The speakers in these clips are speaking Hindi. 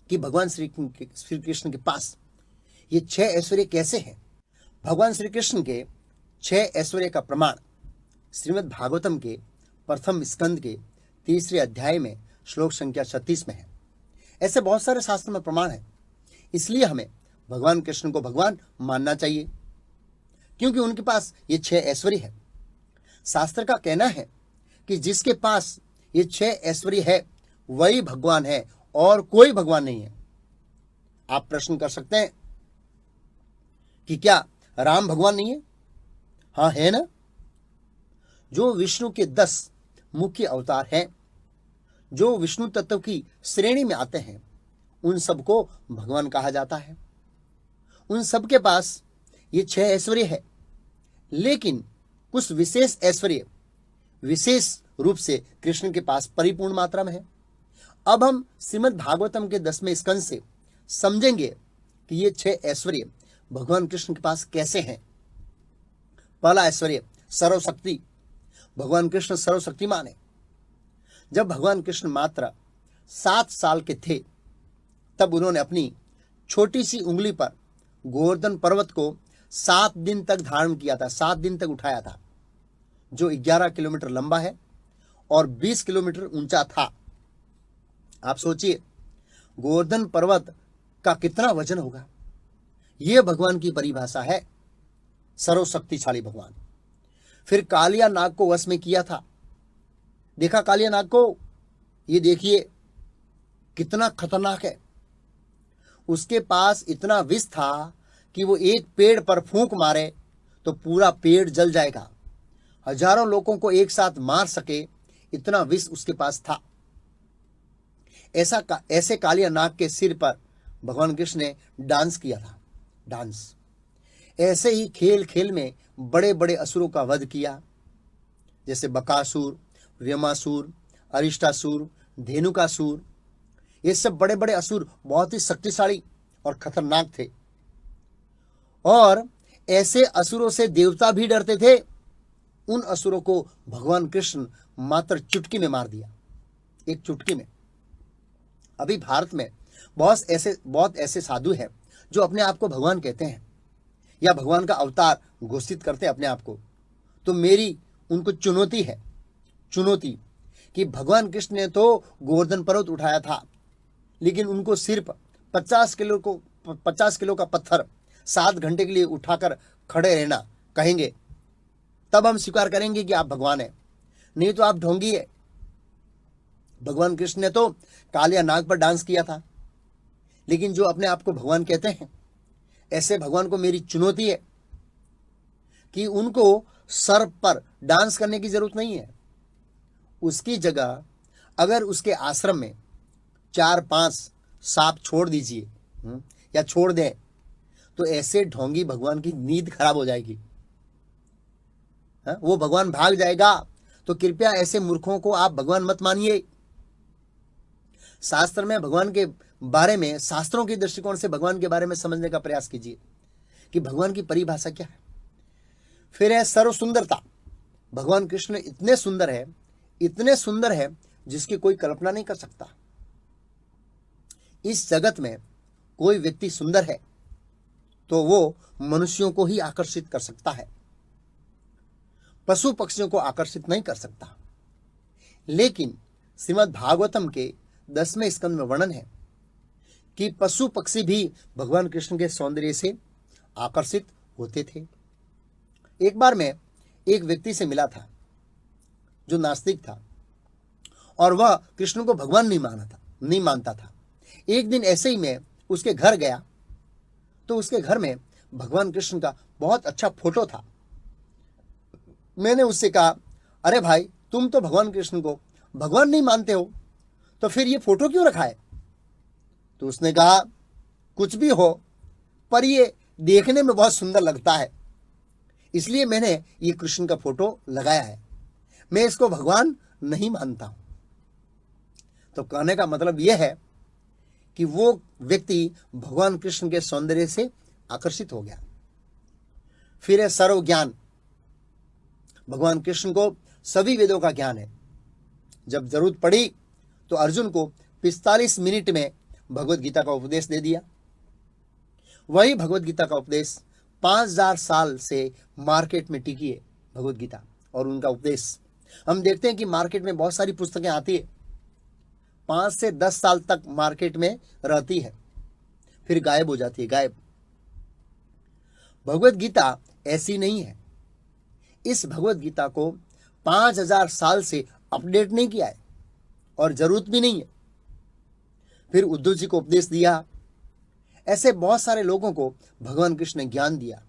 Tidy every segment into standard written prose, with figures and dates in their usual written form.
कि भगवान श्री कृष्ण के पास ये 6 ऐश्वर्य कैसे हैं। भगवान श्री कृष्ण के 6 ऐश्वर्य का प्रमाण श्रीमद् भागवतम के प्रथम स्कंद के 3 अध्याय में श्लोक संख्या 36 में है। ऐसे बहुत सारे शास्त्रों में प्रमाण है, इसलिए हमें भगवान कृष्ण को भगवान मानना चाहिए, क्योंकि उनके पास ये 6 ऐश्वर्य है। शास्त्र का कहना है कि जिसके पास ये 6 ऐश्वर्य है वही भगवान है और कोई भगवान नहीं है। आप प्रश्न कर सकते हैं कि क्या राम भगवान नहीं है? हाँ है ना। जो विष्णु के 10 मुख्य अवतार हैं, जो विष्णु तत्व की श्रेणी में आते हैं, उन सबको भगवान कहा जाता है। उन सबके पास ये 6 ऐश्वर्य है, लेकिन कुछ विशेष ऐश्वर्य विशेष रूप से कृष्ण के पास परिपूर्ण मात्रा में है। अब हम श्रीमद् भागवतम के 10वें स्कंद से समझेंगे कि ये 6 ऐश्वर्य भगवान कृष्ण के पास कैसे हैं। पहला ऐश्वर्य सर्वशक्ति। भगवान कृष्ण सर्वशक्तिमान है। जब भगवान कृष्ण मात्र 7 साल के थे, तब उन्होंने अपनी छोटी सी उंगली पर गोवर्धन पर्वत को 7 दिन तक धारण किया था, 7 दिन तक उठाया था, जो 11 किलोमीटर लंबा है और 20 किलोमीटर ऊंचा था। आप सोचिए गोवर्धन पर्वत का कितना वजन होगा। यह भगवान की परिभाषा है, सर्वशक्तिशाली भगवान। फिर कालिया नाग को वश में किया था। देखा कालिया नाग को? ये देखिए कितना खतरनाक है। उसके पास इतना विष था कि वो एक पेड़ पर फूंक मारे तो पूरा पेड़ जल जाएगा। हजारों लोगों को एक साथ मार सके, इतना विष उसके पास था। ऐसे कालिया नाग के सिर पर भगवान कृष्ण ने डांस किया था, डांस। ऐसे ही खेल खेल में बड़े बड़े असुरों का वध किया, जैसे बकासुर, व्यमासुर, अरिष्टासुर, धेनुकासुर। ये सब बड़े बड़े असुर बहुत ही शक्तिशाली और खतरनाक थे, और ऐसे असुरों से देवता भी डरते थे। उन असुरों को भगवान कृष्ण मात्र चुटकी में मार दिया, एक चुटकी में। अभी भारत में बहुत ऐसे साधु हैं जो अपने आप को भगवान कहते हैं या भगवान का अवतार घोषित करते हैं अपने आप को। तो मेरी उनको चुनौती है, चुनौती कि भगवान कृष्ण ने तो गोवर्धन पर्वत उठाया था, लेकिन उनको सिर्फ 50 किलो का पत्थर 7 घंटे के लिए उठाकर खड़े रहना कहेंगे, तब हम स्वीकार करेंगे कि आप भगवान हैं, नहीं तो आप ढोंगी है। भगवान कृष्ण ने तो कालिया नाग पर डांस किया था, लेकिन जो अपने आप को भगवान कहते हैं, ऐसे भगवान को मेरी चुनौती है कि उनको सर्प पर डांस करने की जरूरत नहीं है। उसकी जगह अगर उसके आश्रम में 4-5 सांप छोड़ दीजिए या छोड़ दें, तो ऐसे ढोंगी भगवान की नींद खराब हो जाएगी। वो भगवान भाग जाएगा। तो कृपया ऐसे मूर्खों को आप भगवान मत मानिए। शास्त्र में भगवान के बारे में, शास्त्रों के दृष्टिकोण से भगवान के बारे में समझने का प्रयास कीजिए कि भगवान की परिभाषा क्या है। फिर है सर्व सुंदरता। भगवान कृष्ण इतने सुंदर है जिसकी कोई कल्पना नहीं कर सकता। इस जगत में कोई व्यक्ति सुंदर है तो वो मनुष्यों को ही आकर्षित कर सकता है, पशु पक्षियों को आकर्षित नहीं कर सकता। लेकिन श्रीमद् भागवतम के 10वें स्कंद में वर्णन है कि पशु पक्षी भी भगवान कृष्ण के सौंदर्य से आकर्षित होते थे। एक बार मैं एक व्यक्ति से मिला था जो नास्तिक था, और वह कृष्ण को भगवान नहीं मानता था। एक दिन ऐसे ही मैं उसके घर गया तो उसके घर में भगवान कृष्ण का बहुत अच्छा फोटो था। मैंने उससे कहा, अरे भाई, तुम तो भगवान कृष्ण को भगवान नहीं मानते हो, तो फिर ये फोटो क्यों रखा है? तो उसने कहा, कुछ भी हो, पर ये देखने में बहुत सुंदर लगता है, इसलिए मैंने ये कृष्ण का फोटो लगाया है। मैं इसको भगवान नहीं मानता हूं। तो कहने का मतलब यह है कि वो व्यक्ति भगवान कृष्ण के सौंदर्य से आकर्षित हो गया। फिर है सर्व ज्ञान। भगवान कृष्ण को सभी वेदों का ज्ञान है। जब जरूरत पड़ी तो अर्जुन को 45 मिनट में भगवत गीता का उपदेश दे दिया। वही भगवत गीता का उपदेश 5000 साल से मार्केट में टिकी है भगवत गीता और उनका उपदेश। हम देखते हैं कि मार्केट में बहुत सारी पुस्तकें आती है, 5 से 10 साल तक मार्केट में रहती है, फिर गायब हो जाती है, गायब। भगवत गीता ऐसी नहीं है। इस भगवत गीता को 5000 साल से अपडेट नहीं किया है और जरूरत भी नहीं है। फिर उद्धव जी को उपदेश दिया, ऐसे बहुत सारे लोगों को भगवान कृष्ण ने ज्ञान दिया।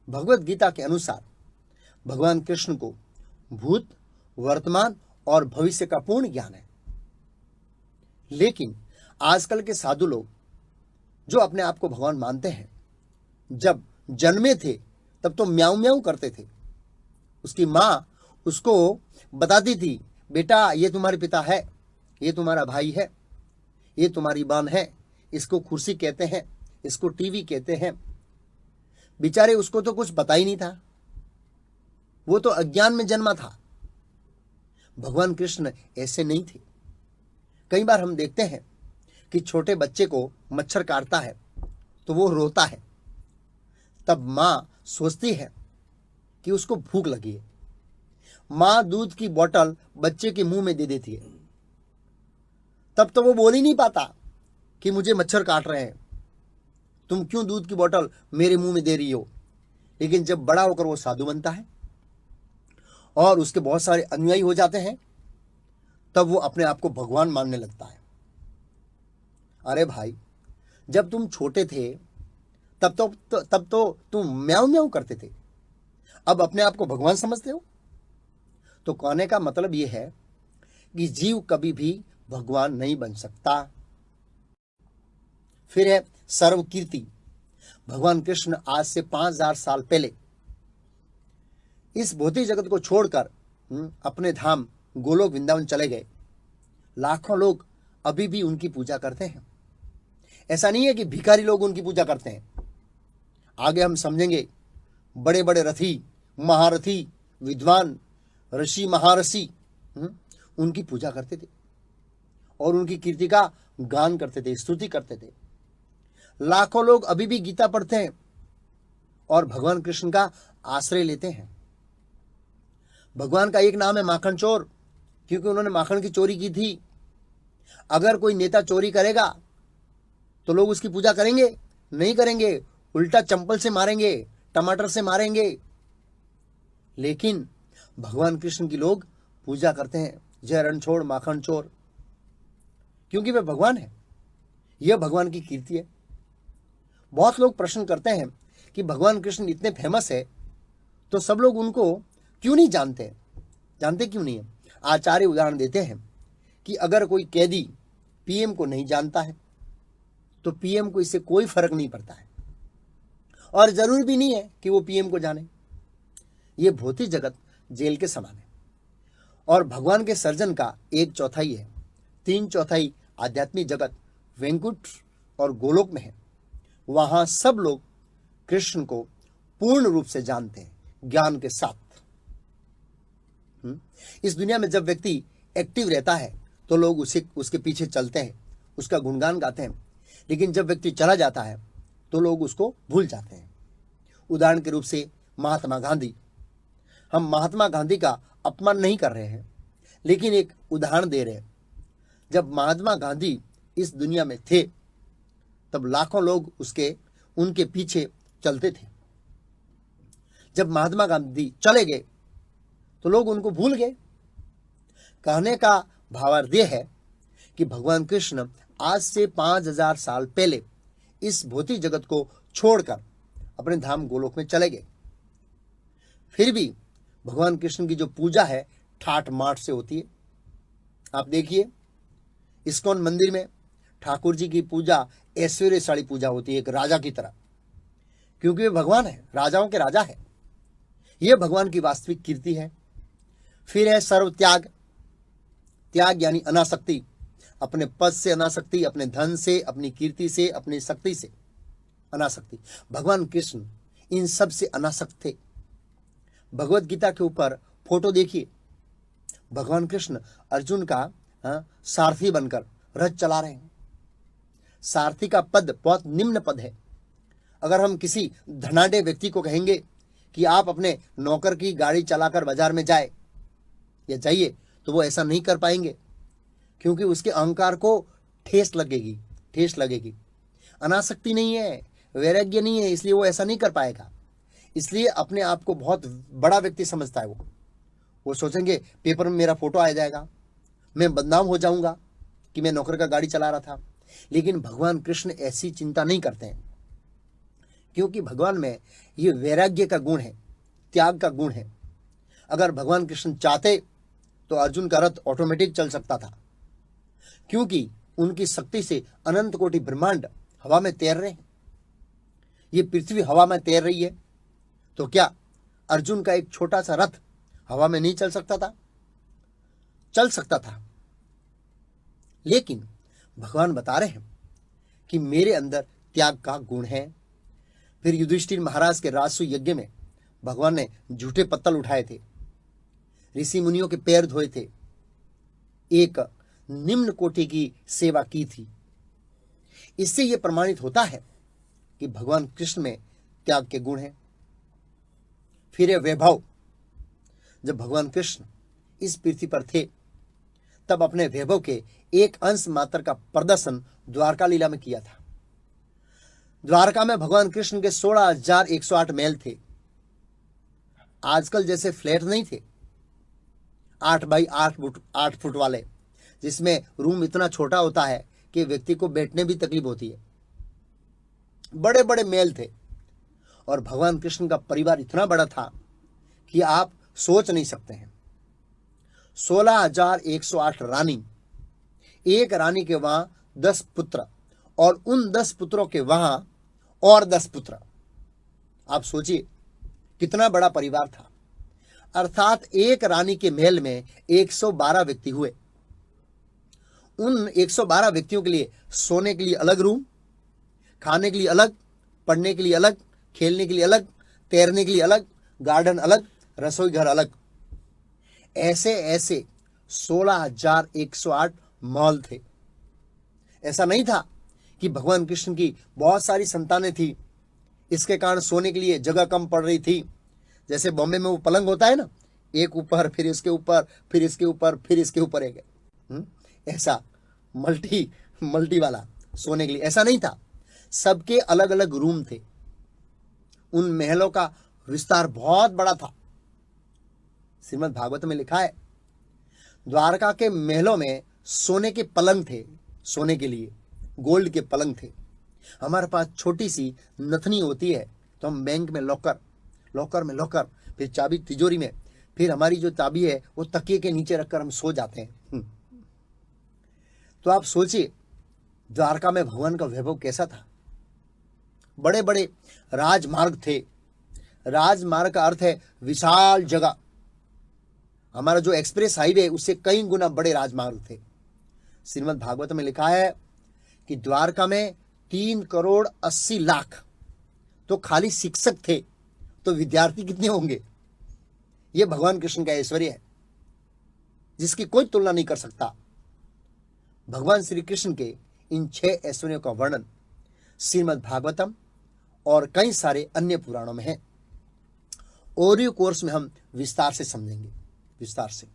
भगवत गीता के अनुसार भगवान कृष्ण को भूत, वर्तमान और भविष्य का पूर्ण ज्ञान है। लेकिन आजकल के साधु लोग जो अपने आप को भगवान मानते हैं, जब जन्मे थे तब तो म्याऊं म्याऊं करते थे। उसकी मां उसको बताती थी, बेटा ये तुम्हारे पिता है, ये तुम्हारा भाई है, ये तुम्हारी बहन है, इसको कुर्सी कहते हैं, इसको टीवी कहते हैं। बेचारे उसको तो कुछ पता ही नहीं था, वो तो अज्ञान में जन्मा था। भगवान कृष्ण ऐसे नहीं थे। कई बार हम देखते हैं कि छोटे बच्चे को मच्छर काटता है तो वो रोता है, तब मां सोचती है कि उसको भूख लगी है। मां दूध की बोतल बच्चे के मुंह में दे देती है, तब तो वो बोल ही नहीं पाता कि मुझे मच्छर काट रहे हैं, तुम क्यों दूध की बोतल मेरे मुंह में दे रही हो। लेकिन जब बड़ा होकर वो साधु बनता है और उसके बहुत सारे अनुयायी हो जाते हैं, तब वो अपने आप को भगवान मानने लगता है। अरे भाई, जब तुम छोटे थे तब तो तुम म्याऊं म्याऊं करते थे, अब अपने आप को भगवान समझते हो। तो कहने का मतलब यह है कि जीव कभी भी भगवान नहीं बन सकता। फिर है सर्व कीर्ति। भगवान कृष्ण आज से 5000 साल पहले इस भौतिक जगत को छोड़कर अपने धाम गोलोक वृंदावन चले गए। लाखों लोग अभी भी उनकी पूजा करते हैं। ऐसा नहीं है कि भिखारी लोग उनकी पूजा करते हैं। आगे हम समझेंगे, बड़े बड़े रथी, महारथी, विद्वान, ऋषि, महारषि उनकी पूजा करते थे और उनकी कीर्ति का गान करते थे, स्तुति करते थे। लाखों लोग अभी भी गीता पढ़ते हैं और भगवान कृष्ण का आश्रय लेते हैं। भगवान का एक नाम है माखन चोर, क्योंकि उन्होंने माखन की चोरी की थी। अगर कोई नेता चोरी करेगा तो लोग उसकी पूजा करेंगे? नहीं करेंगे, उल्टा चंपल से मारेंगे, टमाटर से मारेंगे। लेकिन भगवान कृष्ण की लोग पूजा करते हैं, जय रणछोड़ माखन चोर, क्योंकि वे भगवान है। यह भगवान की कीर्ति है। बहुत लोग प्रश्न करते हैं कि भगवान कृष्ण इतने फेमस है तो सब लोग उनको क्यों नहीं जानते? जानते क्यों नहीं है? आचार्य उदाहरण देते हैं कि अगर कोई कैदी पीएम को नहीं जानता है तो पीएम को इससे कोई फर्क नहीं पड़ता है और जरूर भी नहीं है कि वो पीएम को जाने। ये भौतिक जगत जेल के समान है और भगवान के सर्जन का 1/4 है। 3/4 आध्यात्मिक जगत वैकुंठ और गोलोक में है। वहां सब लोग कृष्ण को पूर्ण रूप से जानते हैं, ज्ञान के साथ। इस दुनिया में जब व्यक्ति एक्टिव रहता है तो लोग उसके पीछे चलते हैं, उसका गुणगान गाते हैं। लेकिन जब व्यक्ति चला जाता है तो लोग उसको भूल जाते हैं। उदाहरण के रूप से महात्मा गांधी। हम महात्मा गांधी का अपमान नहीं कर रहे हैं, लेकिन एक उदाहरण दे रहे हैं। जब महात्मा गांधी इस दुनिया में थे तब लाखों लोग उनके पीछे चलते थे। जब महात्मा गांधी चले गए तो लोग उनको भूल गए। कहने का भावार्थ यह है कि भगवान कृष्ण आज से 5000 साल पहले इस भौतिक जगत को छोड़कर अपने धाम गोलोक में चले गए। फिर भी भगवान कृष्ण की जो पूजा है ठाठ माठ से होती है। आप देखिए, इस्कॉन मंदिर में ठाकुर जी की पूजा ऐश्वर्यशाली पूजा होती है, एक राजा की तरह, क्योंकि वे भगवान है, राजाओं के राजा है। यह भगवान की वास्तविक कीर्ति है। फिर है सर्व त्याग। त्याग यानी अनासक्ति, अपने पद से अनासक्ति, अपने धन से, अपनी कीर्ति से, अपनी शक्ति से अनासक्ति। भगवान कृष्ण इन सब से अनासक्त थे। भगवत गीता के ऊपर फोटो देखिए, भगवान कृष्ण अर्जुन का सारथी बनकर रथ चला रहे हैं। सारथी का पद बहुत निम्न पद है। अगर हम किसी धनाढ्य व्यक्ति को कहेंगे कि आप अपने नौकर की गाड़ी चलाकर बाजार में जाए या जाइए, तो वो ऐसा नहीं कर पाएंगे, क्योंकि उसके अहंकार को ठेस लगेगी। अनासक्ति नहीं है, वैराग्य नहीं है, इसलिए वो ऐसा नहीं कर पाएगा। इसलिए अपने आप को बहुत बड़ा व्यक्ति समझता है। वो सोचेंगे पेपर में मेरा फोटो आ जाएगा, मैं बदनाम हो जाऊंगा कि मैं नौकर का गाड़ी चला रहा था। लेकिन भगवान कृष्ण ऐसी चिंता नहीं करते हैं, क्योंकि भगवान में ये वैराग्य का गुण है, त्याग का गुण है। अगर भगवान कृष्ण चाहते तो अर्जुन का रथ ऑटोमेटिक चल सकता था, क्योंकि उनकी शक्ति से अनंत कोटि ब्रह्मांड हवा में तैर रहे हैं। ये पृथ्वी हवा में तैर रही है, तो क्या अर्जुन का एक छोटा सा रथ हवा में नहीं चल सकता था? चल सकता था। लेकिन भगवान बता रहे हैं कि मेरे अंदर त्याग का गुण है। फिर युधिष्ठिर महाराज के राजसु यज्ञ में भगवान ने झूठे पत्तल उठाए थे, ऋषि मुनियों के पैर धोए थे, एक निम्न कोटि की सेवा की थी। इससे यह प्रमाणित होता है कि भगवान कृष्ण में त्याग के गुण हैं। फिर यह वैभव, जब भगवान कृष्ण इस पृथ्वी पर थे तब अपने वैभव के एक अंश मात्र का प्रदर्शन द्वारका लीला में किया था। द्वारका में भगवान कृष्ण के 16,108 महल थे। आजकल जैसे फ्लैट नहीं थे 8 बाई 8 फुट वाले, जिसमें रूम इतना छोटा होता है कि व्यक्ति को बैठने भी तकलीफ होती है। बड़े बड़े महल थे और भगवान कृष्ण का परिवार इतना बड़ा था कि आप सोच नहीं सकते हैं। 16,108 रानी, एक रानी के वहां 10 पुत्र और उन 10 पुत्रों के वहां और 10 पुत्र। आप सोचिए कितना बड़ा परिवार था। अर्थात एक रानी के महल में 112 व्यक्ति हुए। उन 112 व्यक्तियों के लिए सोने के लिए अलग रूम, खाने के लिए अलग, पढ़ने के लिए अलग, खेलने के लिए अलग, तैरने के लिए अलग, गार्डन अलग, रसोई घर अलग। ऐसे ऐसे 16,108 महल थे। ऐसा नहीं था कि भगवान कृष्ण की बहुत सारी संतानें थी, इसके कारण सोने के लिए जगह कम पड़ रही थी। जैसे बॉम्बे में वो पलंग होता है ना, एक ऊपर, फिर इसके ऊपर, फिर इसके ऊपर, फिर इसके ऊपर एक, ऐसा मल्टी वाला सोने के लिए। ऐसा नहीं था, सबके अलग अलग रूम थे। उन महलों का विस्तार बहुत बड़ा था। श्रीमद् भागवत में लिखा है, द्वारका के महलों में सोने के पलंग थे, सोने के लिए गोल्ड के पलंग थे। हमारे पास छोटी सी नथनी होती है तो हम बैंक में लॉकर में लॉकर, फिर चाबी तिजोरी में, फिर हमारी जो चाबी है वो तकिए के नीचे रखकर हम सो जाते हैं। तो आप सोचिए द्वारका में भगवान का वैभव कैसा था। बड़े बड़े राजमार्ग थे। राजमार्ग का अर्थ है विशाल जगह। हमारा जो एक्सप्रेस हाईवे है उससे कई गुना बड़े राजमार्ग थे। श्रीमद् भागवत में लिखा है कि द्वारका में 3,80,00,000 तो खाली शिक्षक थे, तो विद्यार्थी कितने होंगे। यह भगवान कृष्ण का ऐश्वर्य है जिसकी कोई तुलना नहीं कर सकता। भगवान श्री कृष्ण के इन 6 ऐश्वर्यों का वर्णन श्रीमद् भागवतम और कई सारे अन्य पुराणों में है। ऑडियो कोर्स में हम विस्तार से समझेंगे, विस्तार से।